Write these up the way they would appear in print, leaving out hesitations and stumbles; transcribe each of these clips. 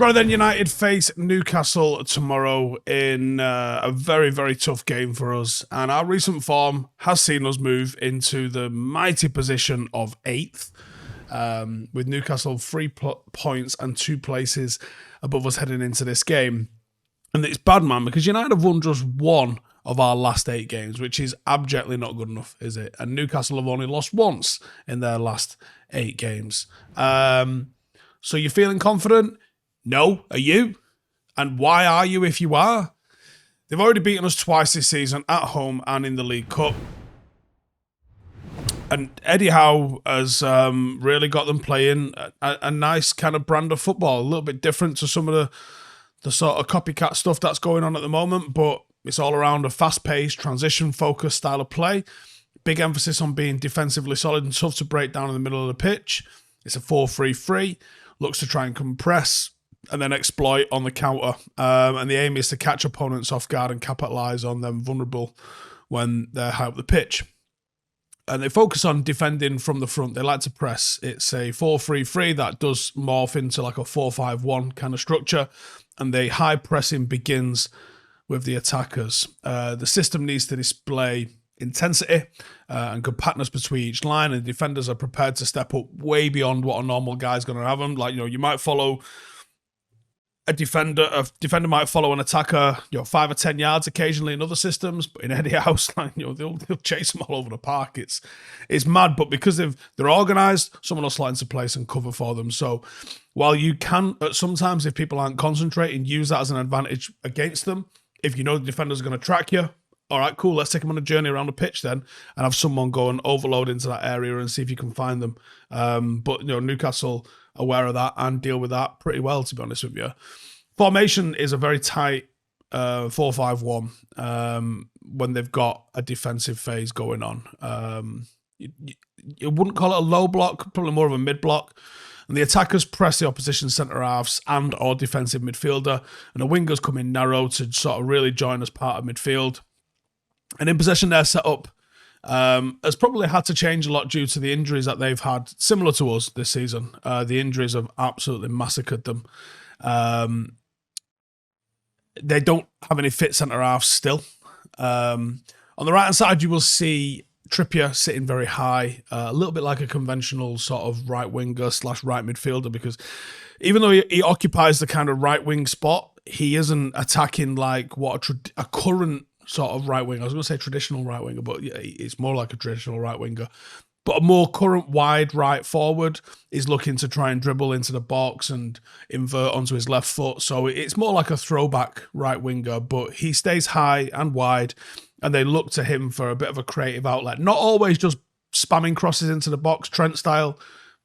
Right then, United face Newcastle tomorrow in a very, very tough game for us. And our recent form has seen us move into the mighty position of 8th, with Newcastle 3 points and 2 places above us heading into this game. And it's bad, man, because United have won just 1 of our last 8 games, which is abjectly not good enough, is it? And Newcastle have only lost once in their last 8 games. So you're feeling confident? No. Are you? And why are you if you are? They've already beaten us twice this season, at home and in the League Cup. And Eddie Howe has really got them playing a nice kind of brand of football, a little bit different to some of the sort of copycat stuff that's going on at the moment, but it's all around a fast-paced, transition-focused style of play. Big emphasis on being defensively solid and tough to break down in the middle of the pitch. It's a 4-3-3, looks to try and compress and then exploit on the counter. And the aim is to catch opponents off guard and capitalise on them vulnerable when they're high up the pitch. And they focus on defending from the front. They like to press. It's a 4-3-3 that does morph into like a 4-5-1 kind of structure. And the high pressing begins with the attackers. The system needs to display intensity and compactness between each line, and the defenders are prepared to step up way beyond what a normal guy's going to have them. Like, you might follow a defender might follow an attacker, 5 or 10 yards occasionally in other systems, but in Eddie House, they'll chase them all over the park. It's mad, but because they're organised, someone will slide into place and cover for them. So while you can, sometimes if people aren't concentrating, use that as an advantage against them. If you know the defenders are going to track you, all right, cool, let's take them on a journey around the pitch then and have someone go and overload into that area and see if you can find them. But Newcastle aware of that and deal with that pretty well, to be honest with you. Formation is a very tight 4-5-1 when they've got a defensive phase going on. You wouldn't call it a low block, probably more of a mid block. And the attackers press the opposition centre-halves and or defensive midfielder, and the wingers come in narrow to sort of really join as part of midfield. And in possession, their setup has probably had to change a lot due to the injuries that they've had, similar to us this season. The injuries have absolutely massacred them. They don't have any fit centre-halves still. On the right-hand side, you will see Trippier sitting very high, a little bit like a conventional sort of right winger / right midfielder, because even though he occupies the kind of right wing spot, he isn't attacking like what a current sort of right winger. I was going to say traditional right winger, but yeah, it's more like a traditional right winger. But a more current wide right forward is looking to try and dribble into the box and invert onto his left foot. So it's more like a throwback right winger, but he stays high and wide, and they look to him for a bit of a creative outlet. Not always just spamming crosses into the box, Trent style,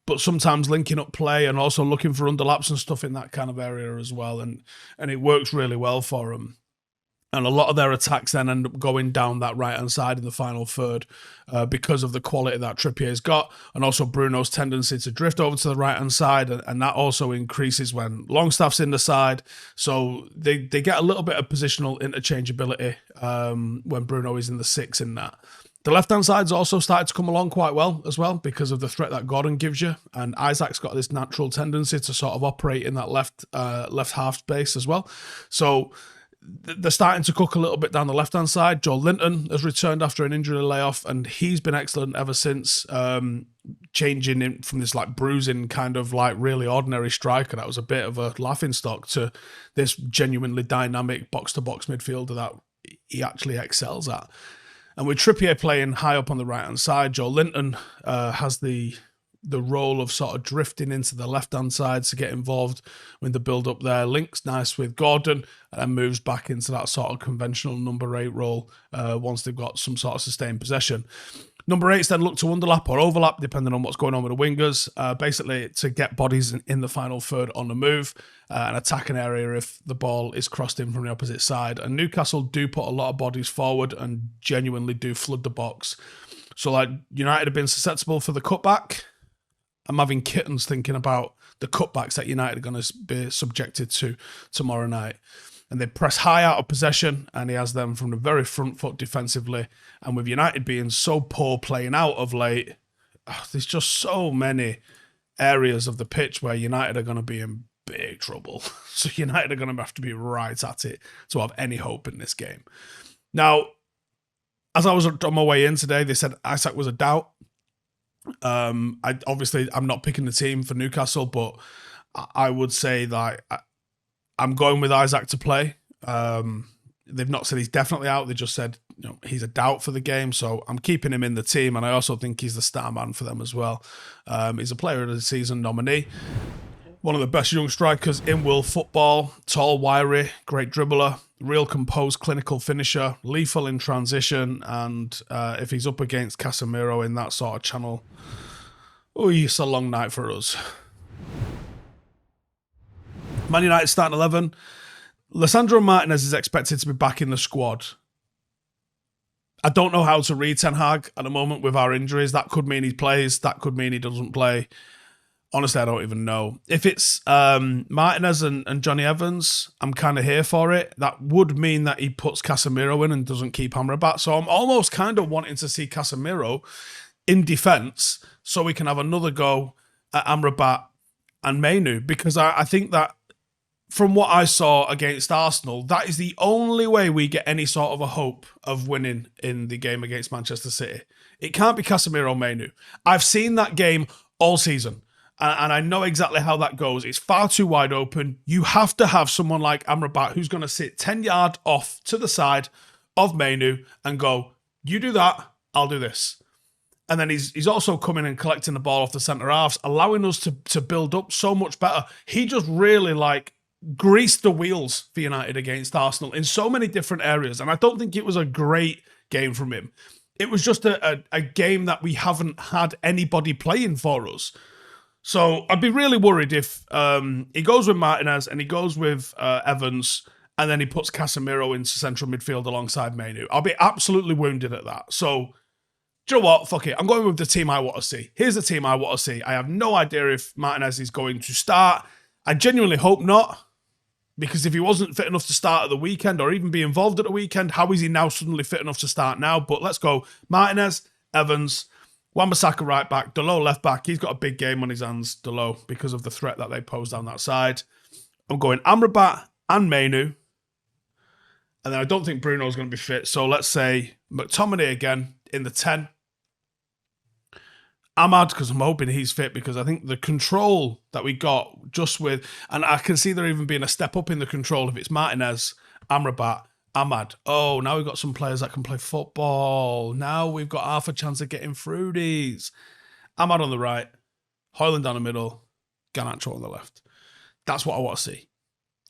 but sometimes linking up play and also looking for underlaps and stuff in that kind of area as well. And it works really well for him. And a lot of their attacks then end up going down that right-hand side in the final third because of the quality that Trippier's got, and also Bruno's tendency to drift over to the right-hand side, and that also increases when Longstaff's in the side. So they get a little bit of positional interchangeability when Bruno is in the 6 in that. The left-hand side's also started to come along quite well as well because of the threat that Gordon gives you, and Isak's got this natural tendency to sort of operate in that left half space as well. So they're starting to cook a little bit down the left-hand side. Joe Linton has returned after an injury layoff, and he's been excellent ever since, changing in from this like bruising kind of like really ordinary striker that was a bit of a laughing stock to this genuinely dynamic box-to-box midfielder that he actually excels at. And with Trippier playing high up on the right-hand side, Joe Linton has the role of sort of drifting into the left-hand side to get involved with the build-up there. Links nice with Gordon and then moves back into that sort of conventional number 8 role once they've got some sort of sustained possession. Number 8s then look to underlap or overlap, depending on what's going on with the wingers, basically to get bodies in the final third on the move and attack an area if the ball is crossed in from the opposite side. And Newcastle do put a lot of bodies forward and genuinely do flood the box. So like United have been susceptible for the cutback. I'm having kittens thinking about the cutbacks that United are going to be subjected to tomorrow night. And they press high out of possession, and he has them from the very front foot defensively. And with United being so poor playing out of late, there's just so many areas of the pitch where United are going to be in big trouble. So United are going to have to be right at it to have any hope in this game. Now, as I was on my way in today, they said Isak was a doubt. I'm not picking the team for Newcastle, but I would say that I'm going with Isak to play. They've not said he's definitely out. They just said he's a doubt for the game, so I'm keeping him in the team, and I also think he's the star man for them as well. He's a player of the season nominee. One of the best young strikers in world football. Tall, wiry, great dribbler, real composed, clinical finisher, lethal in transition, and if he's up against Casemiro in that sort of channel, it's a long night for us. Man United starting 11. Lisandro Martinez is expected to be back in the squad. I don't know how to read Ten Hag at the moment with our injuries. That could mean he plays. That could mean he doesn't play. Honestly, I don't even know. If it's Martinez and Johnny Evans, I'm kind of here for it. That would mean that he puts Casemiro in and doesn't keep Amrabat. So I'm almost kind of wanting to see Casemiro in defence so we can have another go at Amrabat and Mainu, because I think that from what I saw against Arsenal, that is the only way we get any sort of a hope of winning in the game against Manchester City. It can't be Casemiro Mainu. I've seen that game all season, and I know exactly how that goes. It's far too wide open. You have to have someone like Amrabat who's going to sit 10 yards off to the side of Mainu and go, you do that, I'll do this. And then he's also coming and collecting the ball off the centre halves, allowing us to build up so much better. He just really greased the wheels for United against Arsenal in so many different areas. And I don't think it was a great game from him. It was just a game that we haven't had anybody playing for us. So I'd be really worried if he goes with Martinez and he goes with Evans and then he puts Casemiro into central midfield alongside Mainu. I'll be absolutely wounded at that. So, do you know what? Fuck it. I'm going with the team I want to see. Here's the team I want to see. I have no idea if Martinez is going to start. I genuinely hope not. Because if he wasn't fit enough to start at the weekend or even be involved at the weekend, how is he now suddenly fit enough to start now? But let's go. Martinez, Evans, Wan-Bissaka right back, Dalot left back. He's got a big game on his hands, Dalot, because of the threat that they pose down that side. I'm going Amrabat and Mainu. And then I don't think Bruno's going to be fit. So let's say McTominay again in the 10. Ahmad, because I'm hoping he's fit, because I think the control that we got just with, and I can see there even being a step up in the control if it's Martinez, Amrabat, Ahmad. Oh, now we've got some players that can play football. Now we've got half a chance of getting through these. Ahmad on the right, Højlund down the middle, Garnacho on the left. That's what I want to see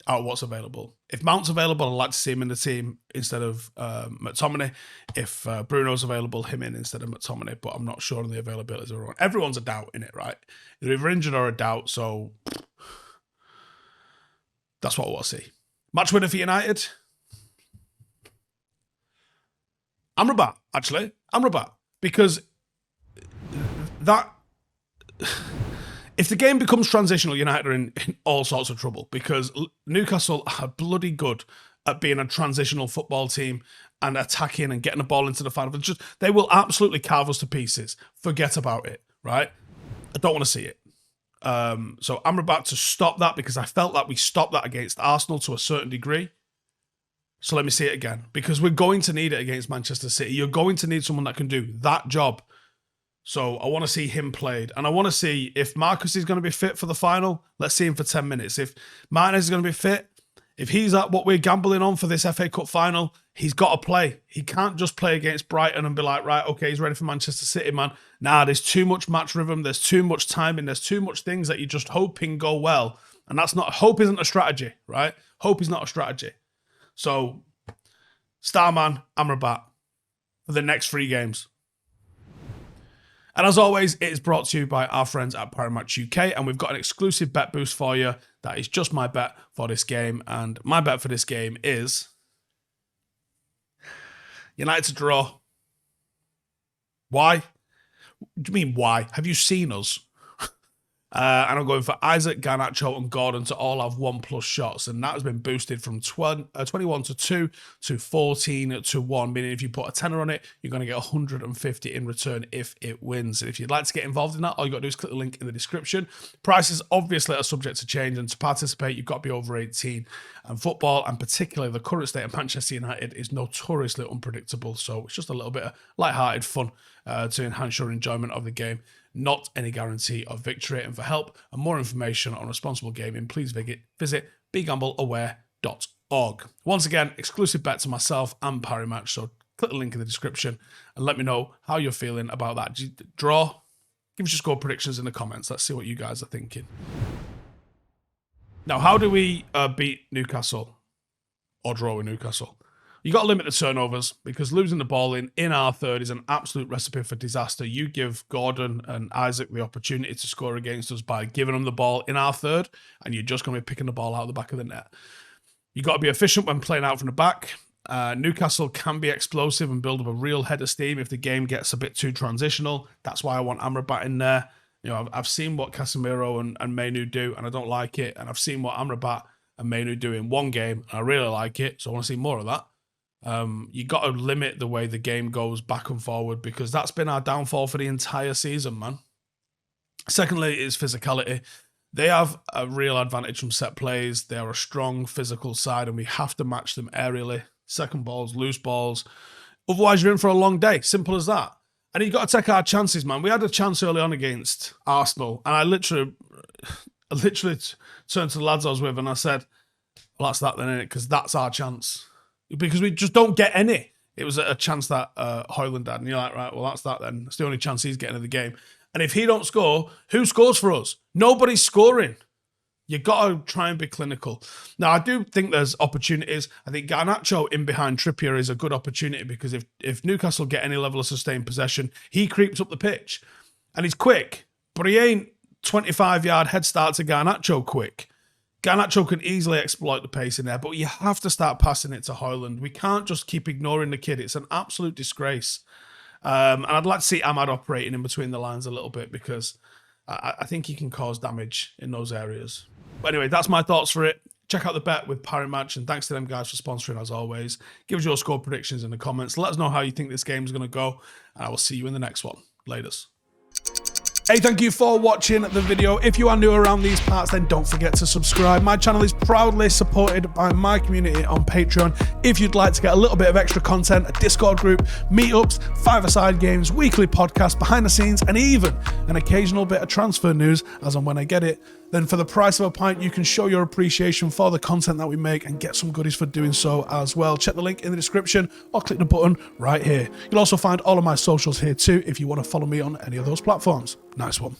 out of what's available. If Mount's available, I'd like to see him in the team instead of McTominay. If Bruno's available, him in instead of McTominay. But I'm not sure on the availability of everyone. Everyone's a doubt in it, right? They're either injured or a doubt, so that's what I want to see. Match winner for United? Amrabat, actually. Amrabat. Because that... If the game becomes transitional, United are in all sorts of trouble, because Newcastle are bloody good at being a transitional football team and attacking and getting the ball into the final. They will absolutely carve us to pieces. Forget about it, right? I don't want to see it. So Amrabat to stop that, because I felt like we stopped that against Arsenal to a certain degree. So let me see it again, because we're going to need it against Manchester City. You're going to need someone that can do that job. So I want to see him played. And I want to see if Marcus is going to be fit for the final. Let's see him for 10 minutes. If Martinez is going to be fit, if he's at what we're gambling on for this FA Cup final, he's got to play. He can't just play against Brighton and be like, right, okay, he's ready for Manchester City, man. Nah, there's too much match rhythm. There's too much timing. There's too much things that you're just hoping go well. And hope isn't a strategy, right? Hope is not a strategy. So, Starman, Amrabat for the next 3 games. And as always, it is brought to you by our friends at Parimatch UK, and we've got an exclusive bet boost for you. That is just my bet for this game, and my bet for this game is United to draw. Why? What do you mean why? Have you seen us? And I'm going for Isak, Garnacho, and Gordon to all have 1+ shots. And that has been boosted from 21 to 2 to 14 to 1, meaning if you put a tenner on it, you're going to get 150 in return if it wins. And if you'd like to get involved in that, all you got to do is click the link in the description. Prices obviously are subject to change, and to participate, you've got to be over 18. And football, and particularly the current state of Manchester United, is notoriously unpredictable. So it's just a little bit of light-hearted fun to enhance your enjoyment of the game. Not any guarantee of victory. And for help and more information on responsible gaming, please visit begambleaware.org. Once again, exclusive bet to myself and Parimatch, so click the link in the description and let me know how you're feeling about that draw. Give us your score predictions in the comments. Let's see what you guys are thinking. Now, how do we beat Newcastle or draw with Newcastle? You got to limit the turnovers, because losing the ball in our third is an absolute recipe for disaster. You give Gordon and Isak the opportunity to score against us by giving them the ball in our third, and you're just going to be picking the ball out of the back of the net. You got to be efficient when playing out from the back. Newcastle can be explosive and build up a real head of steam if the game gets a bit too transitional. That's why I want Amrabat in there. You know, I've seen what Casemiro and Mainu do, and I don't like it. And I've seen what Amrabat and Mainu do in one game, and I really like it. So I want to see more of that. You got to limit the way the game goes back and forward, because that's been our downfall for the entire season, man. Secondly is physicality. They have a real advantage from set plays. They are a strong physical side, and we have to match them aerially. Second balls, loose balls. Otherwise, you're in for a long day. Simple as that. And you've got to take our chances, man. We had a chance early on against Arsenal, and I literally turned to the lads I was with and I said, well, that's that then, innit? Because that's our chance. Because we just don't get any. It was a chance that Højlund had, and you're like, right, well, that's that then. It's the only chance he's getting in the game. And if he don't score, who scores for us? Nobody's scoring. You got to try and be clinical. Now, I do think there's opportunities. I think Garnacho in behind Trippier is a good opportunity, because if Newcastle get any level of sustained possession, he creeps up the pitch. And he's quick, but he ain't 25-yard head start to Garnacho quick. Garnacho can easily exploit the pace in there, but you have to start passing it to Højlund. We can't just keep ignoring the kid. It's an absolute disgrace. And I'd like to see Ahmad operating in between the lines a little bit, because I think he can cause damage in those areas. But anyway, that's my thoughts for it. Check out the bet with Parimatch, and thanks to them guys for sponsoring as always. Give us your score predictions in the comments. Let us know how you think this game's going to go, and I will see you in the next one. Laters. Hey, thank you for watching the video. If you are new around these parts, then don't forget to subscribe. My channel is proudly supported by my community on Patreon. If you'd like to get a little bit of extra content, a Discord group, meetups, five-a-side games, weekly podcasts, behind the scenes, and even an occasional bit of transfer news as and when I get it, then for the price of a pint, you can show your appreciation for the content that we make and get some goodies for doing so as well. Check the link in the description or click the button right here. You'll also find all of my socials here too if you want to follow me on any of those platforms. Nice one.